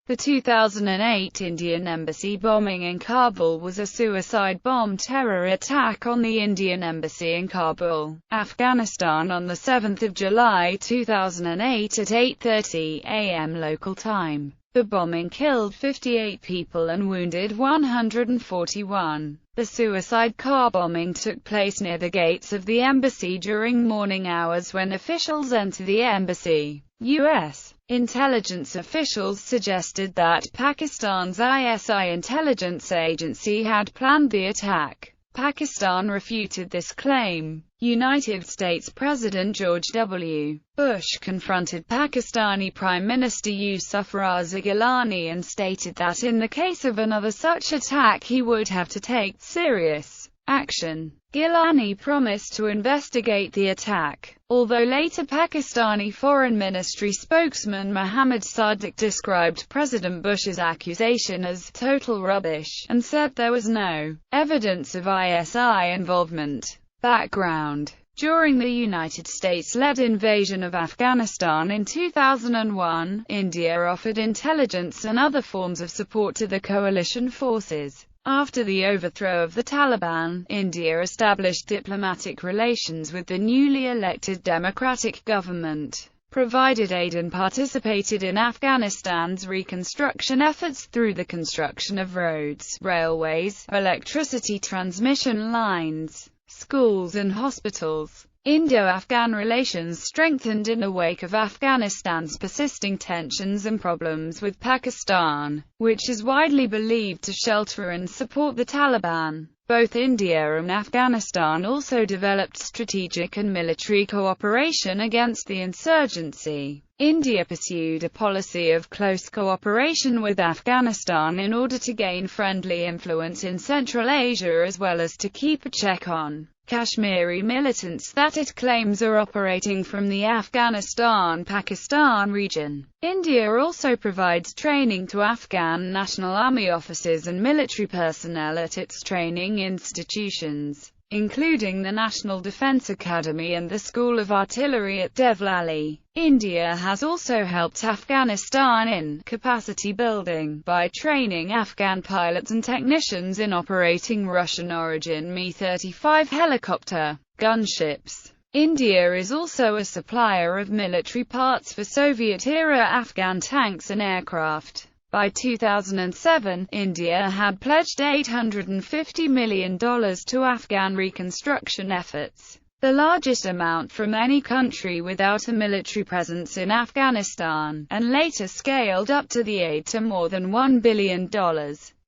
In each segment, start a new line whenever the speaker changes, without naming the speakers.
The 2008 Indian embassy bombing in Kabul was a suicide bomb terror attack on the Indian embassy in Kabul, Afghanistan on 7 July 2008 at 8:30 a.m. local time. The bombing killed 58 people and wounded 141. The suicide car bombing took place near the gates of the embassy during morning hours when officials entered the embassy. U.S. intelligence officials suggested that Pakistan's ISI intelligence agency had planned the attack. Pakistan refuted this claim. United States President George W. Bush confronted Pakistani Prime Minister Yusuf Raza Gilani and stated that in the case of another such attack he would have to take serious action. Gilani promised to investigate the attack, although later Pakistani Foreign Ministry spokesman Mohammad Sadiq described President Bush's accusation as total rubbish, and said there was no evidence of ISI involvement. Background: during the United States-led invasion of Afghanistan in 2001, India offered intelligence and other forms of support to the coalition forces. After the overthrow of the Taliban, India established diplomatic relations with the newly elected democratic government, provided aid and participated in Afghanistan's reconstruction efforts through the construction of roads, railways, electricity transmission lines, schools and hospitals. Indo-Afghan relations strengthened in the wake of Afghanistan's persisting tensions and problems with Pakistan, which is widely believed to shelter and support the Taliban. Both India and Afghanistan also developed strategic and military cooperation against the insurgency. India pursued a policy of close cooperation with Afghanistan in order to gain friendly influence in Central Asia as well as to keep a check on Kashmiri militants that it claims are operating from the Afghanistan-Pakistan region. India also provides training to Afghan National Army officers and military personnel at its training institutions, including the National Defence Academy and the School of Artillery at Devlali. India has also helped Afghanistan in capacity building by training Afghan pilots and technicians in operating Russian-origin Mi-35 helicopter gunships. India is also a supplier of military parts for Soviet-era Afghan tanks and aircraft. By 2007, India had pledged $850 million to Afghan reconstruction efforts, the largest amount from any country without a military presence in Afghanistan, and later scaled up to the aid to more than $1 billion.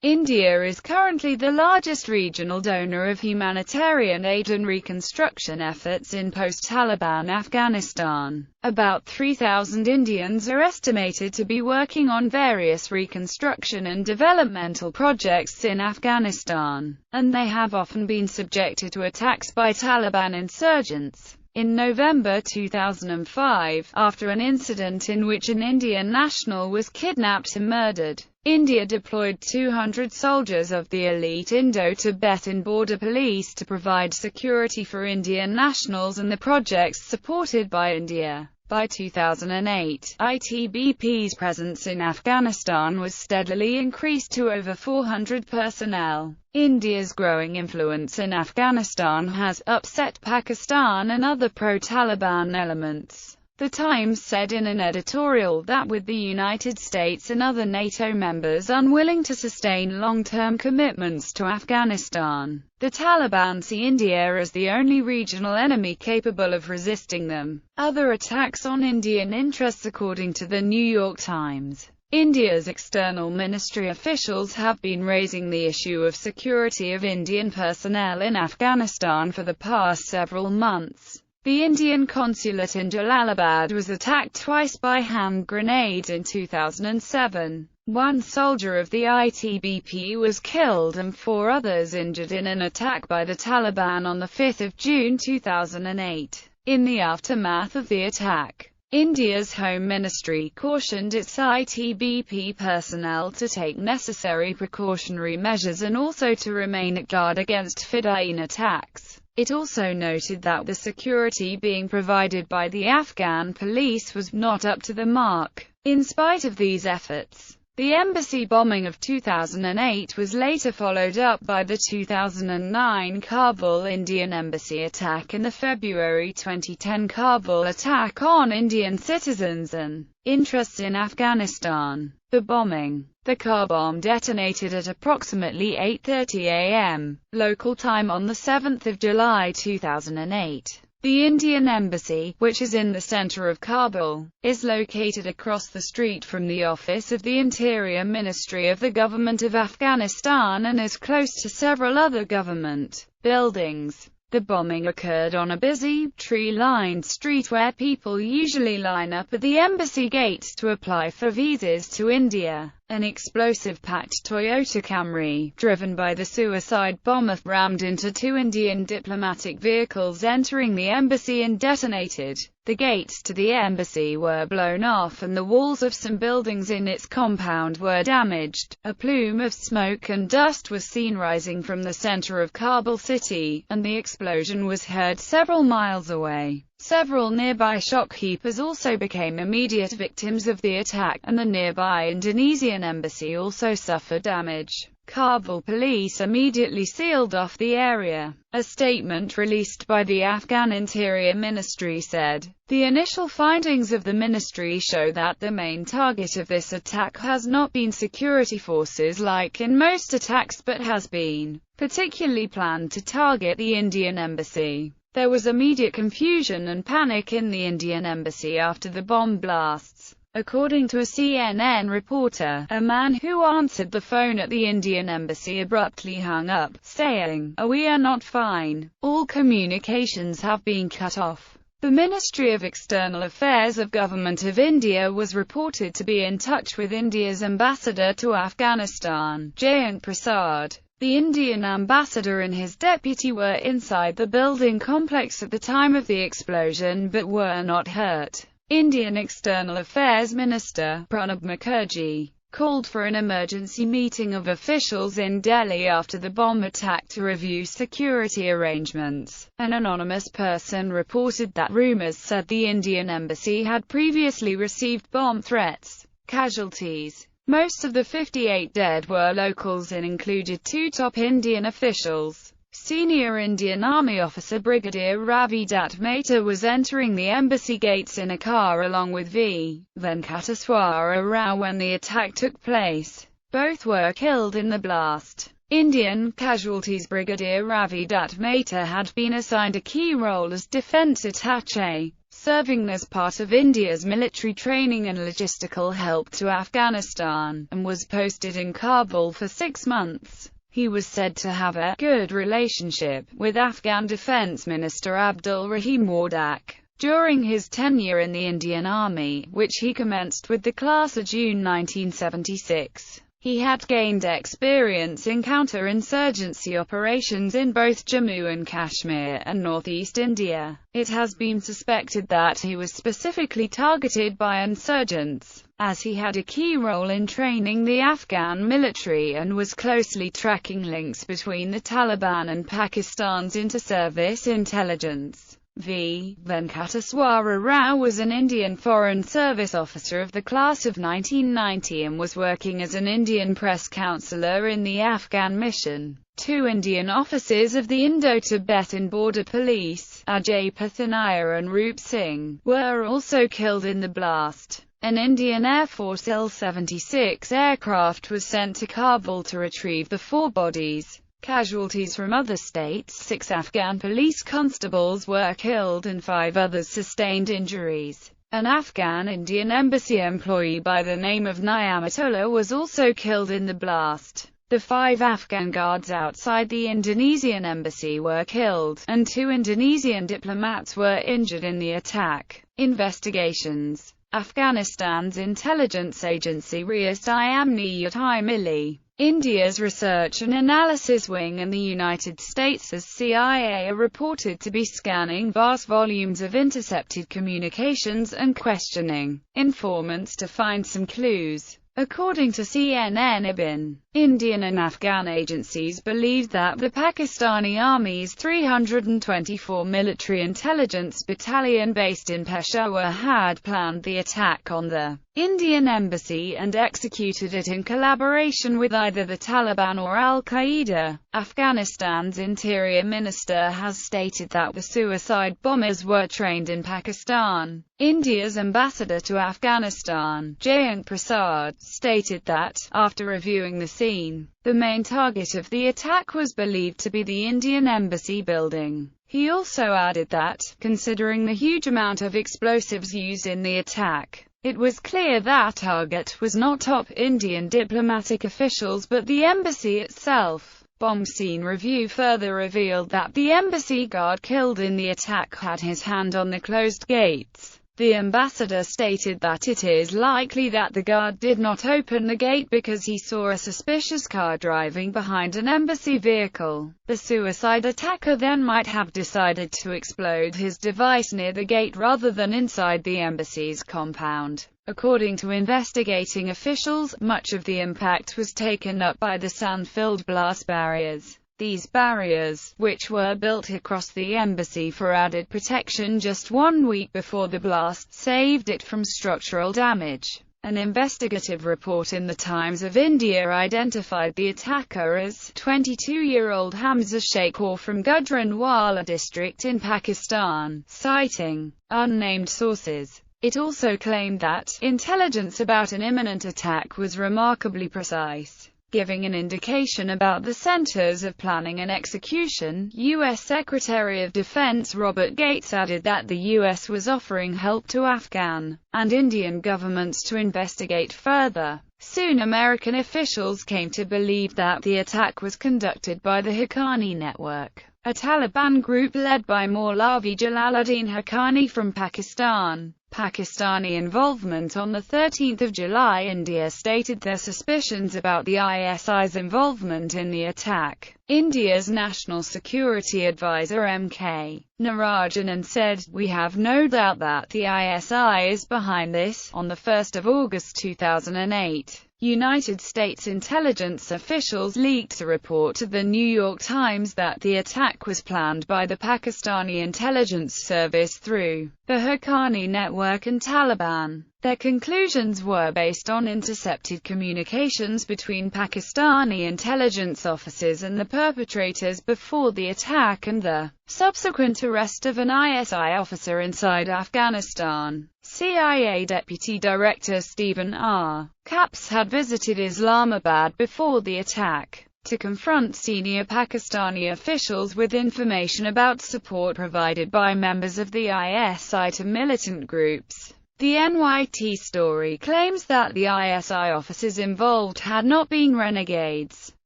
India is currently the largest regional donor of humanitarian aid and reconstruction efforts in post-Taliban Afghanistan. About 3,000 Indians are estimated to be working on various reconstruction and developmental projects in Afghanistan, and they have often been subjected to attacks by Taliban insurgents. In November 2005, after an incident in which an Indian national was kidnapped and murdered, India deployed 200 soldiers of the elite Indo-Tibetan Border Police to provide security for Indian nationals and the projects supported by India. By 2008, ITBP's presence in Afghanistan was steadily increased to over 400 personnel. India's growing influence in Afghanistan has upset Pakistan and other pro-Taliban elements. The Times said in an editorial that with the United States and other NATO members unwilling to sustain long-term commitments to Afghanistan, the Taliban see India as the only regional enemy capable of resisting them. Other attacks on Indian interests. According to the New York Times, India's external ministry officials have been raising the issue of security of Indian personnel in Afghanistan for the past several months. The Indian consulate in Jalalabad was attacked twice by hand grenades in 2007. One soldier of the ITBP was killed and 4 others injured in an attack by the Taliban on 5 June 2008. In the aftermath of the attack, India's Home Ministry cautioned its ITBP personnel to take necessary precautionary measures and also to remain at guard against fida'in attacks. It also noted that the security being provided by the Afghan police was not up to the mark. In spite of these efforts, The embassy bombing of 2008 was later followed up by the 2009 Kabul Indian embassy attack and the February 2010 Kabul attack on Indian citizens and interests in Afghanistan. The bombing. The car bomb detonated at approximately 8:30 a.m. local time on 7 July 2008. The Indian Embassy, which is in the center of Kabul, is located across the street from the office of the Interior Ministry of the Government of Afghanistan and is close to several other government buildings. The bombing occurred on a busy, tree-lined street where people usually line up at the embassy gates to apply for visas to India. An explosive-packed Toyota Camry, driven by the suicide bomber, rammed into two Indian diplomatic vehicles entering the embassy and detonated. The gates to the embassy were blown off and the walls of some buildings in its compound were damaged. A plume of smoke and dust was seen rising from the center of Kabul city, and the explosion was heard several miles away. Several nearby shopkeepers also became immediate victims of the attack, and the nearby Indonesian embassy also suffered damage. Kabul police immediately sealed off the area. A statement released by the Afghan Interior Ministry said, "The initial findings of the ministry show that the main target of this attack has not been security forces like in most attacks but has been particularly planned to target the Indian embassy." There was immediate confusion and panic in the Indian embassy after the bomb blasts. According to a CNN reporter, a man who answered the phone at the Indian embassy abruptly hung up, saying, "We are not fine. All communications have been cut off." The Ministry of External Affairs of Government of India was reported to be in touch with India's ambassador to Afghanistan, Jayant Prasad. The Indian ambassador and his deputy were inside the building complex at the time of the explosion but were not hurt. Indian External Affairs Minister, Pranab Mukherjee, called for an emergency meeting of officials in Delhi after the bomb attack to review security arrangements. An anonymous person reported that rumors said the Indian embassy had previously received bomb threats. Casualties. Most of the 58 dead were locals and included two top Indian officials. Senior Indian Army officer Brigadier Ravi Dutt Mehta was entering the embassy gates in a car along with V. Venkateswara Rao when the attack took place. Both were killed in the blast. Indian casualties. Brigadier Ravi Dutt Mehta had been assigned a key role as defense attaché, serving as part of India's military training and logistical help to Afghanistan, and was posted in Kabul for 6 months. He was said to have a good relationship with Afghan Defense Minister Abdul Rahim Wardak. During his tenure in the Indian Army, which he commenced with the class of June 1976, he had gained experience in counter-insurgency operations in both Jammu and Kashmir and northeast India. It has been suspected that he was specifically targeted by insurgents, as he had a key role in training the Afghan military and was closely tracking links between the Taliban and Pakistan's inter-service intelligence. V. Venkateswara Rao was an Indian Foreign Service officer of the class of 1990 and was working as an Indian press counselor in the Afghan mission. Two Indian officers of the Indo-Tibetan Border Police, Ajay Pathanaya and Roop Singh, were also killed in the blast. An Indian Air Force Il-76 aircraft was sent to Kabul to retrieve the 4 bodies. Casualties from other states. 6 Afghan police constables were killed and 5 others sustained injuries. An Afghan Indian embassy employee by the name of Niamatullah was also killed in the blast. The 5 Afghan guards outside the Indonesian embassy were killed, and 2 Indonesian diplomats were injured in the attack. Investigations. Afghanistan's intelligence agency Rias-i-Amniyat-i-Milli, India's Research and Analysis Wing and the United States' CIA are reported to be scanning vast volumes of intercepted communications and questioning informants to find some clues. According to CNN IBN, Indian and Afghan agencies believed that the Pakistani Army's 324 Military Intelligence Battalion based in Peshawar had planned the attack on the Indian embassy and executed it in collaboration with either the Taliban or Al-Qaeda. Afghanistan's interior minister has stated that the suicide bombers were trained in Pakistan. India's ambassador to Afghanistan, Jayant Prasad, stated that, after reviewing the scene, the main target of the attack was believed to be the Indian embassy building. He also added that, considering the huge amount of explosives used in the attack, it was clear that target was not top Indian diplomatic officials but the embassy itself. Bomb scene review further revealed that the embassy guard killed in the attack had his hand on the closed gates. The ambassador stated that it is likely that the guard did not open the gate because he saw a suspicious car driving behind an embassy vehicle. The suicide attacker then might have decided to explode his device near the gate rather than inside the embassy's compound. According to investigating officials, much of the impact was taken up by the sand-filled blast barriers. These barriers, which were built across the embassy for added protection just 1 week before the blast, saved it from structural damage. An investigative report in the Times of India identified the attacker as 22-year-old Hamza Sheikh from Gujranwala district in Pakistan, citing unnamed sources. It also claimed that intelligence about an imminent attack was remarkably precise, giving an indication about the centers of planning and execution. U.S. Secretary of Defense Robert Gates added that the U.S. was offering help to Afghan and Indian governments to investigate further. Soon American officials came to believe that the attack was conducted by the Haqqani network, a Taliban group led by Maulavi Jalaluddin Haqqani from Pakistan. Pakistani Involvement. On 13 July, India stated their suspicions about the ISI's involvement in the attack. India's National Security Advisor M.K. Narayanan said, "We have no doubt that the ISI is behind this." On 1 August 2008, United States intelligence officials leaked a report to the New York Times that the attack was planned by the Pakistani intelligence service through the Haqqani network and Taliban. Their conclusions were based on intercepted communications between Pakistani intelligence officers and the perpetrators before the attack and the subsequent arrest of an ISI officer inside Afghanistan. CIA Deputy Director Stephen R. Capps had visited Islamabad before the attack to confront senior Pakistani officials with information about support provided by members of the ISI to militant groups. The NYT story claims that the ISI officers involved had not been renegades,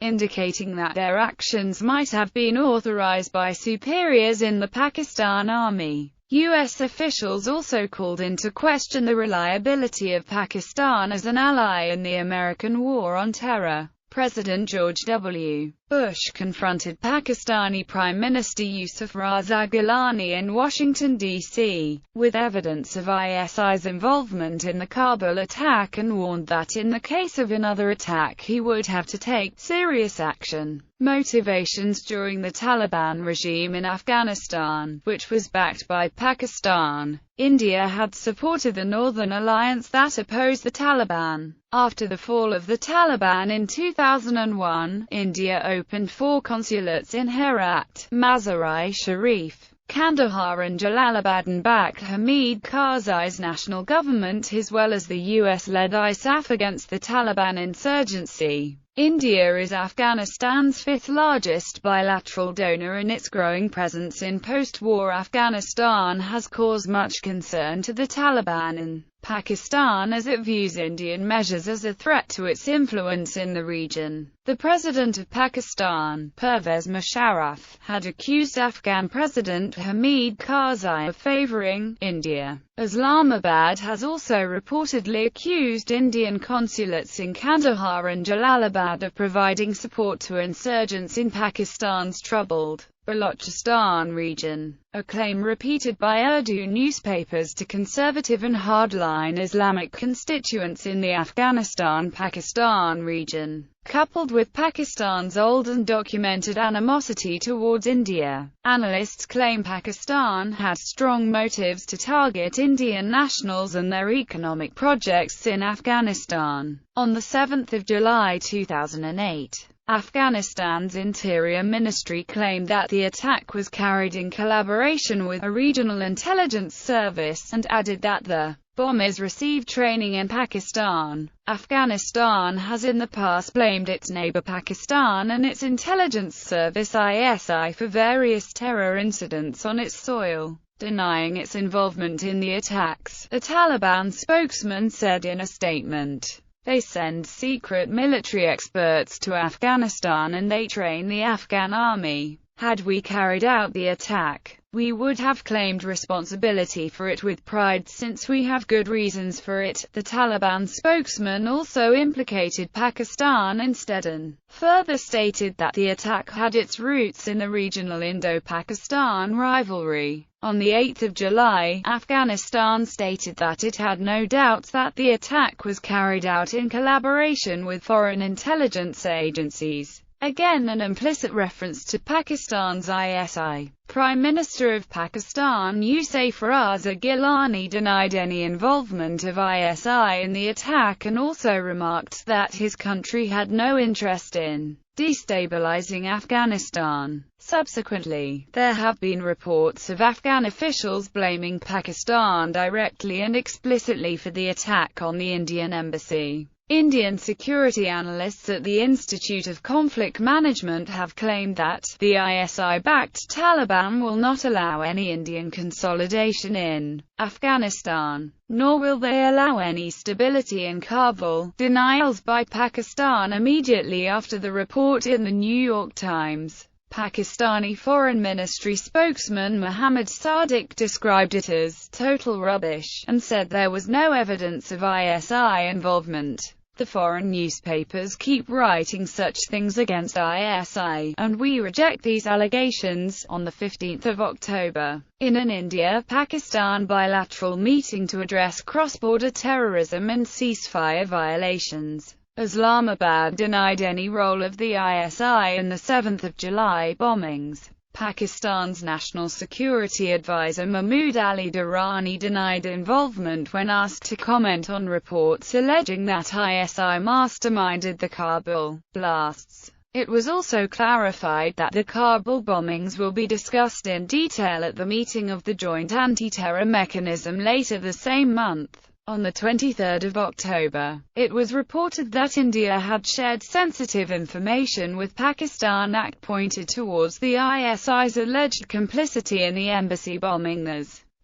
indicating that their actions might have been authorized by superiors in the Pakistan Army. U.S. officials also called into question the reliability of Pakistan as an ally in the American war on terror. President George W. Bush confronted Pakistani Prime Minister Yusuf Raza Gilani in Washington, D.C., with evidence of ISI's involvement in the Kabul attack and warned that in the case of another attack he would have to take serious action. Motivations. During the Taliban regime in Afghanistan, which was backed by Pakistan, India had supported the Northern Alliance that opposed the Taliban. After the fall of the Taliban in 2001, India opened 4 consulates in Herat, Mazar-i-Sharif, Kandahar and Jalalabad and backed Hamid Karzai's national government as well as the US-led ISAF against the Taliban insurgency. India is Afghanistan's 5th largest bilateral donor, and its growing presence in post-war Afghanistan has caused much concern to the Taliban in Pakistan as it views Indian measures as a threat to its influence in the region. The President of Pakistan, Pervez Musharraf, had accused Afghan President Hamid Karzai of favoring India. Islamabad has also reportedly accused Indian consulates in Kandahar and Jalalabad of providing support to insurgents in Pakistan's troubled Balochistan region, a claim repeated by Urdu newspapers to conservative and hardline Islamic constituents in the Afghanistan-Pakistan region, coupled with Pakistan's old and documented animosity towards India. Analysts claim Pakistan had strong motives to target Indian nationals and their economic projects in Afghanistan. On 7 July 2008, Afghanistan's Interior Ministry claimed that the attack was carried in collaboration with a regional intelligence service, and added that the bombers received training in Pakistan. Afghanistan has in the past blamed its neighbor Pakistan and its intelligence service ISI for various terror incidents on its soil, denying its involvement in the attacks, a Taliban spokesman said in a statement. They send secret military experts to Afghanistan and they train the Afghan army. Had we carried out the attack, we would have claimed responsibility for it with pride since we have good reasons for it. The Taliban spokesman also implicated Pakistan instead and further stated that the attack had its roots in the regional Indo-Pakistan rivalry. On 8 July, Afghanistan stated that it had no doubts that the attack was carried out in collaboration with foreign intelligence agencies. Again an implicit reference to Pakistan's ISI. Prime Minister of Pakistan Yusuf Raza Gilani denied any involvement of ISI in the attack and also remarked that his country had no interest in destabilizing Afghanistan. Subsequently, there have been reports of Afghan officials blaming Pakistan directly and explicitly for the attack on the Indian embassy. Indian security analysts at the Institute of Conflict Management have claimed that the ISI-backed Taliban will not allow any Indian consolidation in Afghanistan, nor will they allow any stability in Kabul. Denials by Pakistan immediately after the report in the New York Times. Pakistani Foreign Ministry spokesman Mohammad Sadiq described it as total rubbish, and said there was no evidence of ISI involvement. The foreign newspapers keep writing such things against ISI, and we reject these allegations. On 15 October, in an India-Pakistan bilateral meeting to address cross-border terrorism and ceasefire violations, Islamabad denied any role of the ISI in the 7th of July bombings. Pakistan's National Security Advisor Mahmood Ali Durrani denied involvement when asked to comment on reports alleging that ISI masterminded the Kabul blasts. It was also clarified that the Kabul bombings will be discussed in detail at the meeting of the Joint Anti-Terror Mechanism later the same month. On 23 October, it was reported that India had shared sensitive information with Pakistan that pointed towards the ISI's alleged complicity in the embassy bombing.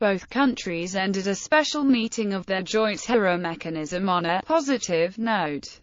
Both countries ended a special meeting of their joint terror mechanism on a positive note.